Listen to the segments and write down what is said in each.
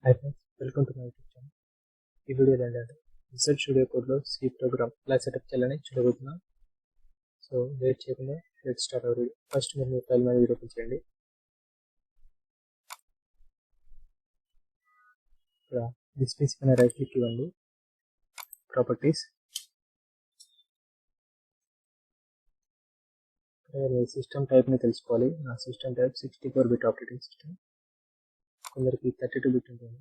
Hi friends, welcome to my YouTube channel. ఈ వీడియోలో ఏంటంటే విజువల్ స్టూడియో కోడ్లో సి ప్రోగ్రామ్ ఎలా సెటప్ చేయాలని చూడబోతున్నాం. సో లేట్ చేయకుండా let start our video. First మీరు మీ ఫైల్ మీద వీడియో ఓపెన్ చేయండి. ఇక్కడ డిస్ప్లేస్ పైన రైట్ క్లిక్ ఇవ్వండి. ప్రాపర్టీస్, సిస్టమ్ టైప్ని తెలుసుకోవాలి. నా system type 64-bit operating system, కొందరికి 32-bit ఉంటుంది.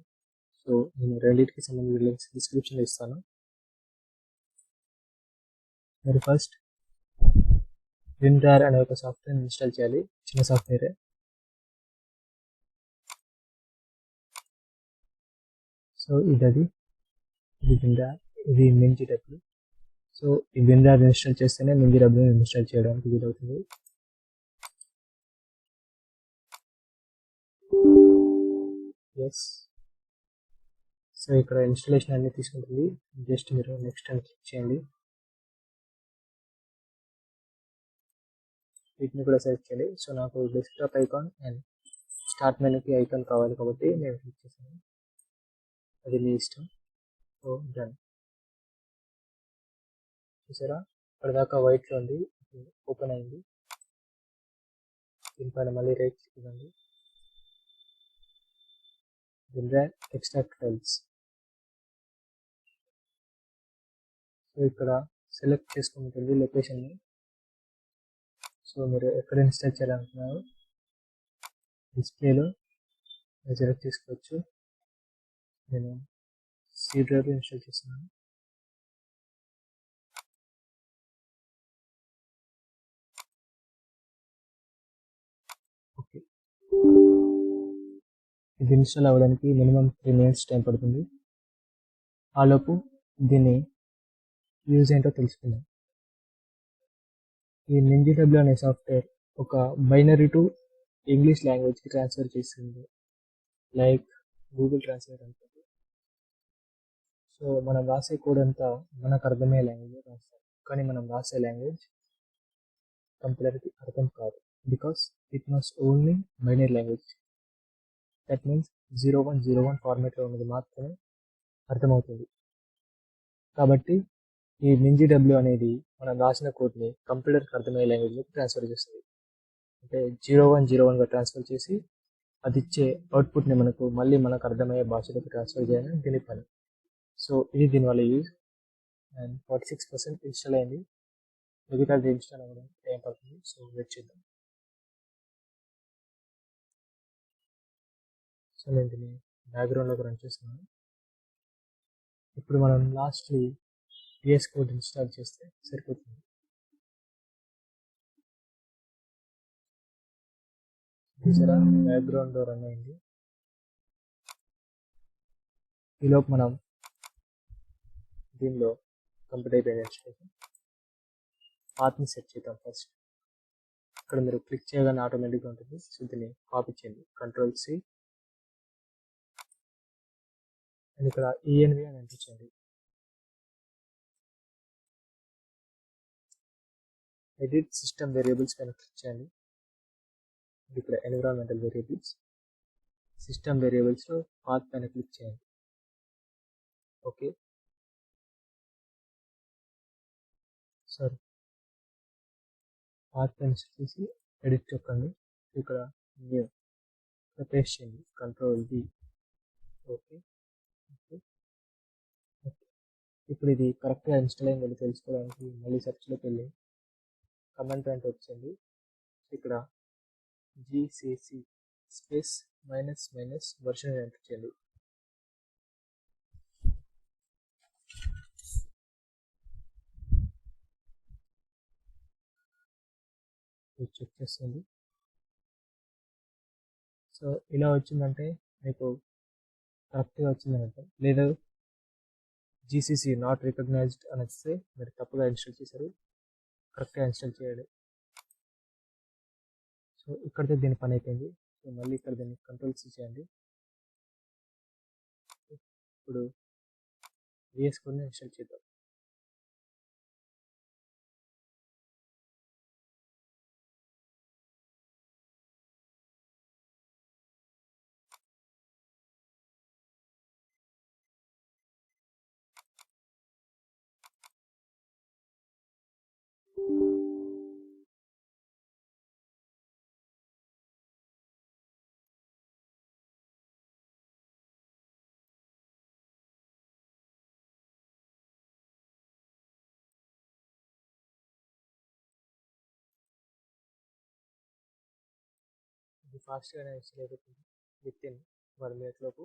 సో నేను రెండింటికి సంబంధించిన లింక్స్ డిస్క్రిప్షన్లో ఇస్తాను. మీరు ఫస్ట్ విమ్రార్ అనే ఒక సాఫ్ట్వేర్ ఇన్స్టాల్ చేయాలి. చిన్న సాఫ్ట్వేరే. సో ఇది విమ్రార్, ఇది mingiw. సో ఈ విమ్రార్ ఇన్స్టాల్ చేస్తేనే mingiw ఇన్స్టాల్ చేయడానికి వీలవుతుంది. ఎస్. సో ఇక్కడ ఇన్స్టాలేషన్ అన్ని తీసుకుంటుంది. జస్ట్ మీరు నెక్స్ట్ అని క్లిక్ చేయండి. వీటిని కూడా సెలెక్ట్ చేయండి. సో నాకు డెస్క్టాప్ ఐకాన్ అండ్ స్టార్ట్ మెనూకి ఐకాన్ కావాలి కాబట్టి నేను క్లిక్ చేశాను. అది మీ ఇష్టం. So done. చూసారా, ఇప్పటిదాకా వైట్లో ఉంది, ఓపెన్ అయింది. దీనిపైన మళ్ళీ రైట్ క్లిక్ ఇవ్వండి. విమ్రార్ ఎక్స్ట్రాక్ట్ ఫైల్స్. సో ఇక్కడ సెలెక్ట్ చేసుకుంటుంది లొకేషన్ని. సో మీరు ఎక్కడ ఇన్స్టాల్ చేయాలనుకున్నారు డిస్ప్లేలో మీరు సెలెక్ట్ చేసుకోవచ్చు. నేను సి డ్రైవ్లో ఇన్స్టాల్ చేస్తున్నాను. ఓకే, ఇది ఇన్స్టాల్ అవ్వడానికి మినిమం 3 minutes టైం పడుతుంది. ఆలోపు దీన్ని యూజ్ ఏంటో తెలుసుకుందాం. ఈ mingiw అనే సాఫ్ట్వేర్ ఒక బైనరీ టు ఇంగ్లీష్ లాంగ్వేజ్కి ట్రాన్స్ఫర్ చేస్తుంది, లైక్ గూగుల్ ట్రాన్స్లేట్ అనుకోండి. సో మనం రాసే కోడ్ అంతా మనకు అర్థమయ్యే లాంగ్వేజ్ రాస్తాం, కానీ మనం రాసే లాంగ్వేజ్ కంప్యూటర్కి అర్థం కాదు. Because it must only binary language. That means 0101 ఫార్మేట్లో ఉన్నది మాత్రమే అర్థమవుతుంది. కాబట్టి ఈ mingiw అనేది మనం రాసిన కోడ్ని కంప్యూటర్కి అర్థమయ్యే లాంగ్వేజ్లోకి ట్రాన్స్ఫర్ చేస్తుంది. అంటే 0101గా ట్రాన్స్ఫర్ చేసి అది ఇచ్చే అవుట్పుట్ని మళ్ళీ మనకు అర్థమయ్యే భాషలోకి ట్రాన్స్ఫర్ చేయాలని దీని పని. సో ఇది దీనివల్ల యూజ్. అండ్ 46% ఇన్స్టాల్ అయింది. మిగతాది ఇన్స్టాల్ అవ్వడం టైం పడుతుంది. సో వెయిట్ చేద్దాం. సో నేను దీన్ని బ్యాక్గ్రౌండ్లోకి రన్ చేస్తున్నాను. ఇప్పుడు మనం లాస్ట్లీ VS కోడ్ ఇన్స్టాల్ చేస్తే సరిపోతుంది. చూసారా, బ్యాక్గ్రౌండ్లో రన్ అయింది. ఈలోపు మనం దీనిలో కంప్లీట్ అయిపోయిన ఇన్స్టాలేషన్. పాత్ని సెట్ చేద్దాం ఫస్ట్. ఇక్కడ మీరు క్లిక్ చేయగానే ఆటోమేటిక్గా ఉంటుంది. సో దీన్ని కాపీ చేయండి, Ctrl+C, అండ్ ఇక్కడ env అని ఎంటర్ చేయండి. ఎడిట్ సిస్టమ్ వేరియబుల్స్ పైన క్లిక్ చేయండి. ఇక్కడ ఎన్విరాన్మెంటల్ వేరియబుల్స్, సిస్టమ్ వేరియబుల్స్లో పాత్ పైన క్లిక్ చేయండి. ఓకే, సారీ, పాత్ పైన చేసి ఎడిట్ చెప్పండి. ఇక్కడ న్యూ పేస్ట్ చేయండి, Ctrl+V. Okay okay okay. ఇప్పుడు ఇది కరెక్ట్గా ఇన్స్టాల్ అయిందని తెలుసుకోవడానికి మళ్ళీ సెర్చ్లోకి వెళ్ళి కమాండ్ పాయింట్ వచ్చింది. ఇక్కడ GCC space minus version enter చేయండి. చెక్ చేస్తుంది. సో ఇలా వచ్చిందంటే మీకు కరెక్ట్గా వచ్చిందని అర్థం. లేదా GCC నాట్ రికగ్నైజ్డ్ అని వస్తే మీరు తప్పుగా ఇన్స్టాల్ చేశారు, కరెక్ట్గా ఇన్స్టాల్ చేయాలి. సో ఇక్కడితో దీని పని అయిపోయింది. సో మళ్ళీ ఇక్కడ దీన్ని Ctrl+C చేయండి. ఇప్పుడు VS కోడ్ని ఇన్స్టాల్ చేద్దాం. ఫాస్ట్గానే ఇన్స్టాల్ అయిపోతుంది విత్ ఇన్ 1 minute లోపు.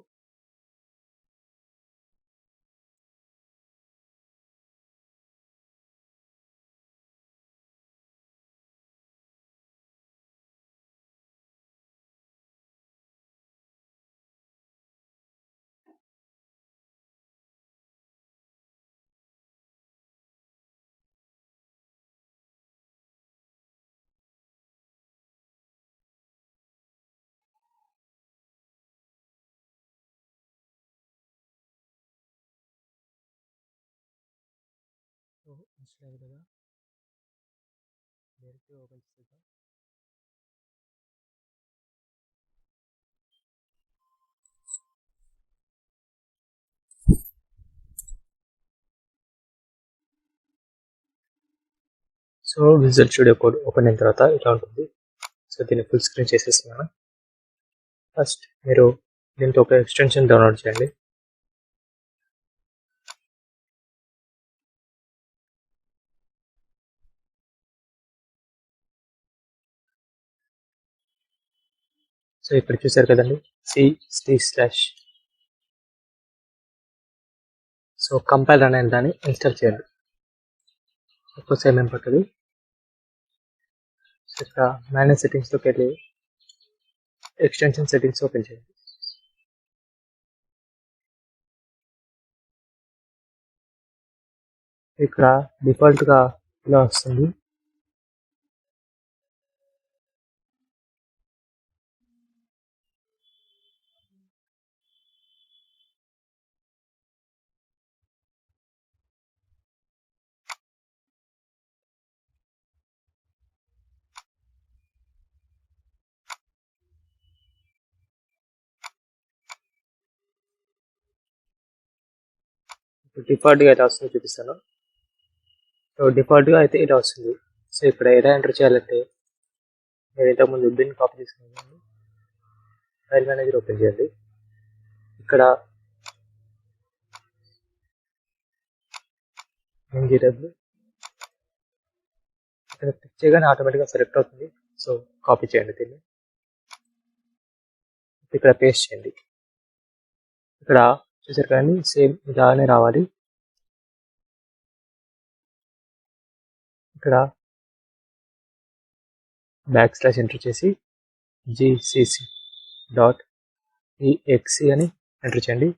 ఇన్స్టాల్ అయింది కదా, డైరెక్ట్ ఓపెన్ చేద్దాం. So visual studio code open అయిన తర్వాత ఇలా ఉంటుంది. సో దీన్ని ఫుల్ స్క్రీన్ చేసేస్తున్నాను. ఫస్ట్ మీరు దీంతో ఒక ఎక్స్టెన్షన్ డౌన్లోడ్ చేయండి. సో ఇక్కడ చూసారు కదండి, C// సో కంపైల్ అనే దాన్ని ఇన్స్టాల్ చేయండి. ఎక్కువ సేమ్ ఏం పట్టదు. సో ఇక్కడ మేనేజ్ సెట్టింగ్స్లోకి వెళ్ళి ఎక్స్టెన్షన్ సెట్టింగ్స్ ఓపెన్ చేయండి. ఇక్కడ డిఫాల్ట్గా ఇలా వస్తుంది. డిఫాల్ట్గా అయితే వస్తుంది చూపిస్తాను. సో డిఫాల్ట్గా అయితే ఇలా వస్తుంది. సో ఇక్కడ ఎలా ఎంటర్ చేయాలంటే మీరు ఇంతకుముందు బిన్ కాపీ తీసుకున్నాను, ఫైల్ మేనేజర్ ఓపెన్ చేయండి. ఇక్కడ mingiw ఇక్కడ క్లిక్ చేయగానే ఆటోమేటిక్గా సెలెక్ట్ అవుతుంది. సో కాపీ చేయండి దీన్ని, ఇక్కడ పేస్ట్ చేయండి. ఇక్కడ చూసారు కానీ సేమ్ ఇలానే రావాలి. ఇక్కడ / ఎంటర్ చేసి gcc.exe అని ఎంటర్ చేయండి.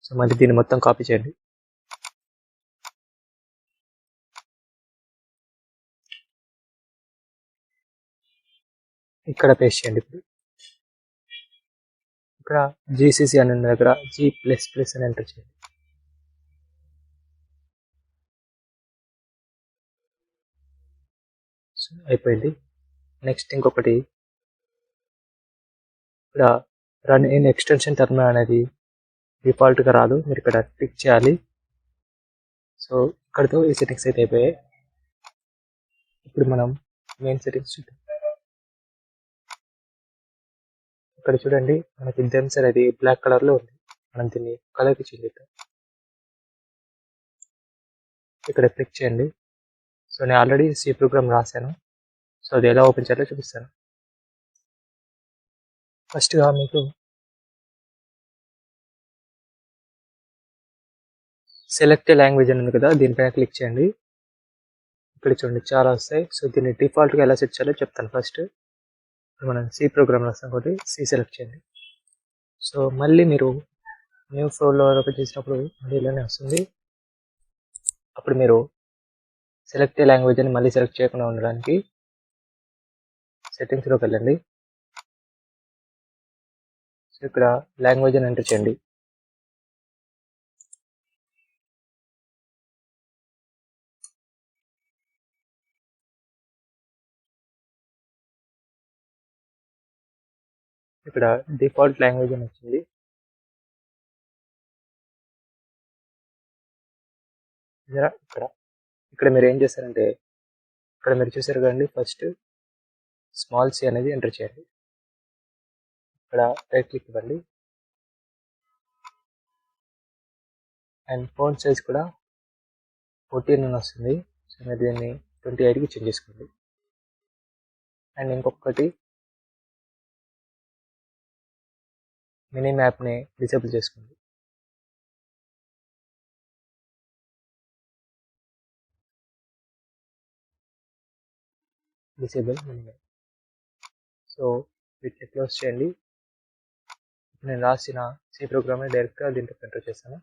సో మళ్ళీ దీన్ని మొత్తం కాపీ చేయండి. ఇక్కడ పేస్ట్ చేయండి. ఇప్పుడు ఇక్కడ gcc అని ఉన్న దగ్గర G++ అని ఎంటర్ చేయండి. సో అయిపోయింది. నెక్స్ట్ ఇంకొకటి, ఇక్కడ రన్ ఇన్ ఎక్స్టెన్షన్ టర్మినల్ అనేది డిఫాల్ట్గా రాదు, మీరు ఇక్కడ క్లిక్ చేయాలి. సో ఇక్కడతో ఈ సెట్టింగ్స్ అయితే అయిపోయాయి. ఇప్పుడు మనం మెయిన్ సెట్టింగ్స్ చూద్దాం. ఇక్కడ చూడండి, మనకి డెన్సర్ అది బ్లాక్ కలర్లో ఉంది. మనం దీన్ని కలర్కి చేంజ్ చేద్దాం. ఇక్కడ క్లిక్ చేయండి. సో నేను ఆల్రెడీ C ప్రోగ్రామ్ రాశాను. సో అది ఎలా ఓపెన్ చేయాలో చూపిస్తాను. ఫస్ట్గా మీకు సెలెక్ట్ లాంగ్వేజ్ అని ఉంది కదా, దీనిపైన క్లిక్ చేయండి. ఇక్కడ చూడండి చాలా వస్తాయి. సో దీన్ని డిఫాల్ట్గా ఎలా సెట్ చేయాలో చెప్తాను. ఫస్ట్ మనం C ప్రోగ్రామ్ రాస్తాం కాబట్టి C సెలెక్ట్ చేయండి. సో మళ్ళీ మీరు న్యూ ఫ్లోర్లో ఓపెన్ చేసినప్పుడు మళ్ళీ ఇలానే వస్తుంది. అప్పుడు మీరు సెలెక్ట్ లాంగ్వేజ్ అని మళ్ళీ సెలెక్ట్ చేయకుండా ఉండడానికి సెట్టింగ్స్లోకి వెళ్ళండి. సో ఇక్కడ లాంగ్వేజ్ అని ఎంటర్ చేయండి. ఇక్కడ డిఫాల్ట్ లాంగ్వేజ్ అని వచ్చింది. ఇక్కడ మీరు ఏం చేస్తారంటే, ఇక్కడ మీరు చూసారు కదండి, ఫస్ట్ స్మాల్ C అనేది ఎంటర్ చేయండి. ఇక్కడ రైట్ క్లిక్ ఇవ్వండి అండ్ ఫోన్ సైజ్ కూడా 14 అని వస్తుంది. సో మీరు దీన్ని 28కి చేంజ్ చేసుకోండి. అండ్ ఇంకొకటి, మినీ మ్యాప్ని డిసేబుల్ చేసుకోండి. Disable mini map. సో వీటిని క్లోజ్ చేయండి. నేను రాసిన సి ప్రోగ్రామ్ని డైరెక్ట్గా దీంట్లో ఎంటర్ చేస్తాను.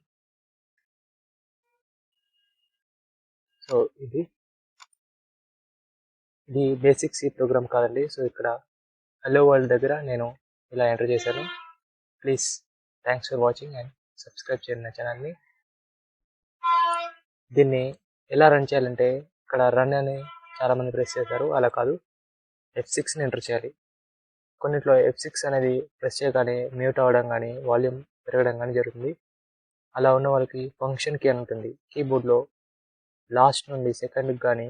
సో ఇది బేసిక్ సి ప్రోగ్రామ్ కాదండి. సో ఇక్కడ హలో వరల్డ్ దగ్గర నేను ఇలా ఎంటర్ చేశాను. Please thanks for watching and subscribe చేయండి నా ఛానల్ని. దీన్ని ఎలా రన్ చేయాలంటే ఇక్కడ రన్ అని చాలామంది ప్రెస్ చేశారు, అలా కాదు. F6ని ఎంటర్ చేయాలి. కొన్నిట్లో F6 అనేది ప్రెస్ చేయగానే మ్యూట్ అవ్వడం కానీ వాల్యూమ్ పెరగడం కానీ జరుగుతుంది. అలా ఉన్న వాళ్ళకి ఫంక్షన్ కీ అని ఉంటుంది. కీబోర్డ్లో లాస్ట్ నుండి సెకండ్కి కానీ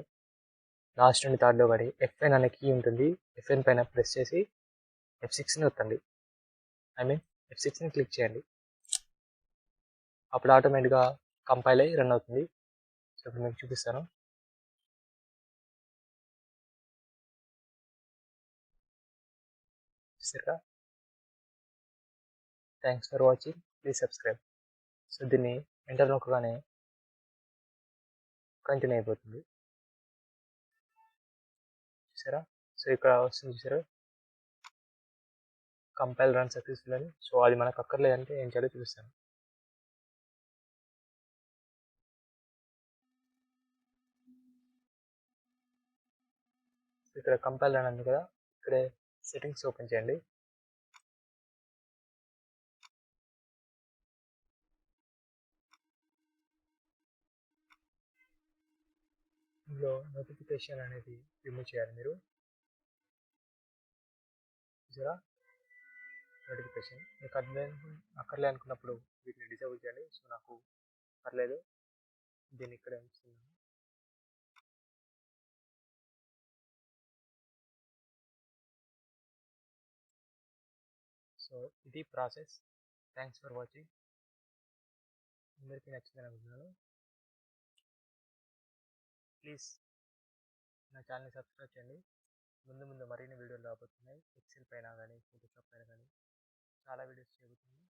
లాస్ట్ నుండి థర్డ్లో కానీ FN అనే కీ ఉంటుంది. FN పైన ప్రెస్ చేసి F6ని వత్తండి. F6ని క్లిక్ చేయండి. అప్పుడు ఆటోమేటిక్గా కంపైల్ అయ్యి రన్ అవుతుంది. సో ఇప్పుడు మీకు చూపిస్తాను. చూసారా? Thanks for watching, please subscribe. So దీన్ని ఎంటర్ నొక్కగానే కంటిన్యూ అయిపోతుంది. చూసారా? సో ఇక్కడ వస్తుంది చూసారా, కంపైల్ రన్ సక్సెస్ఫుల్ అని. సో అది మనకు అక్కర్లేదంటే ఏం చేయాలో చూపిస్తాను. ఇక్కడ కంపైల్ రన్ ఉంది కదా, ఇక్కడే సెట్టింగ్స్ ఓపెన్ చేయండి. ఇందులో నోటిఫికేషన్ అనేది రిమూవ్ చేయాలి మీరు. చూసారా? నోటిఫికేషన్ మీకు అక్కర్లే అనుకున్నప్పుడు వీటిని డిసేబుల్ చేయండి. సో నాకు పర్లేదు, దీన్ని ఇక్కడే ఉంచుతున్నాను. సో ఇది ప్రాసెస్. Thanks for watching. అందరికీ నచ్చిందని అనుకుంటున్నాను. ప్లీజ్ నా ఛానల్ని సబ్స్క్రైబ్ చేయండి. ముందు ముందు మరిన్ని వీడియోలు రాబోతున్నాయి. ఎక్సెల్ పైన కానీ ఫోటోషాప్ పైన కానీ చాలా వీడియోస్ చేయబోతున్నాయి.